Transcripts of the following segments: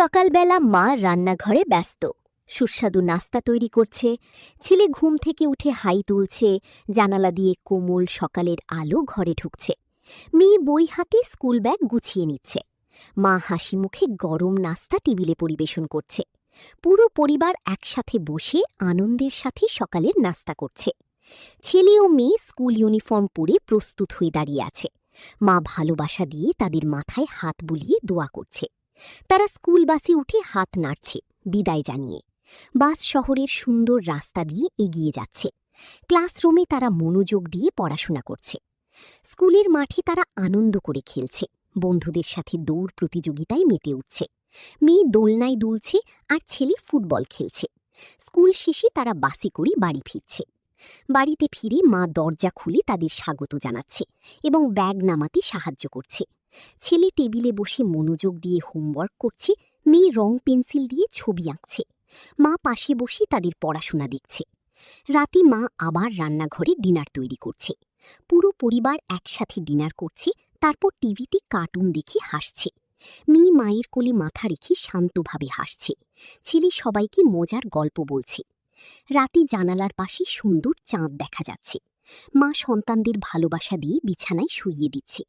সকালবেলা মা রান্নাঘরে ব্যস্ত। সুস্বাদু নাস্তা তৈরি করছে। ছেলে ঘুম থেকে উঠে হাই তুলছে। জানালা দিয়ে কোমল সকালের আলো ঘরে ঢুকছে। মেয়ে বই হাতে স্কুল ব্যাগ গুছিয়ে নিচ্ছে। মা হাসি মুখে গরম নাস্তা টেবিলে পরিবেশন করছে। পুরো পরিবার একসাথে বসে আনন্দের সাথে সকালের নাস্তা করছে। ছেলে ও মেয়ে স্কুল ইউনিফর্ম পরে প্রস্তুত হয়ে দাঁড়িয়ে আছে। মা ভালোবাসা দিয়ে তাদের মাথায় হাত বুলিয়ে দোয়া করছে। তারা স্কুল বাসে উঠে হাত নাড়ছে বিদায় জানিয়ে। বাস শহরের সুন্দর রাস্তা দিয়ে এগিয়ে যাচ্ছে। ক্লাসরুমে তারা মনোযোগ দিয়ে পড়াশোনা করছে। স্কুলের মাঠে তারা আনন্দ করে খেলছে। বন্ধুদের সাথে দৌড় প্রতিযোগিতায় মেতে উঠছে। মেয়ে দোলনায় দুলছে আর ছেলে ফুটবল খেলছে। স্কুল শেষে তারা বাসে করে বাড়ি ফিরছে। বাড়িতে ফিরে মা দরজা খুলে তাদের স্বাগত জানাচ্ছে এবং ব্যাগ নামাতে সাহায্য করছে। ছেলে টেবিলে বসে মনোযোগ দিয়ে হোমওয়ার্ক করছে। মেয়ে রং পেন্সিল দিয়ে ছবি আঁকছে। মা পাশে বসে তাদের পড়াশোনা দেখছে। রাতে মা আবার রান্নাঘরে ডিনার তৈরি করছে। পুরো পরিবার একসাথে ডিনার করছে। তারপর টিভিতে কার্টুন দেখে হাসছে। মেয়ে মায়ের কোলে মাথা রেখে শান্তভাবে হাসছে। ছেলে সবাইকে মজার গল্প বলছে। রাতে জানালার পাশে সুন্দর চাঁদ দেখা যাচ্ছে। মা সন্তানদের ভালোবাসা দিয়ে বিছানায় শুইয়ে দিচ্ছে।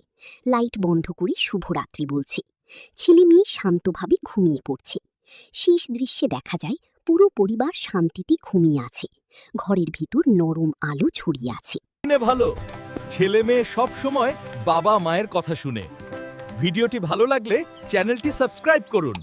লাইট বন্ধ করে শুভরাত্রি বলছে। ছেলে মেয়ে শান্তভাবে ঘুমিয়ে পড়ছে। শেষ দৃশ্যে দেখা যায় পুরো পরিবার শান্তিতে ঘুমিয়ে আছে। ঘরের ভিতর নরম আলো ছড়িয়ে আছে। ভালো ছেলে মেয়ে সব সময় বাবা মায়ের কথা শুনে। ভিডিওটি ভালো লাগলে চ্যানেলটি সাবস্ক্রাইব করুন।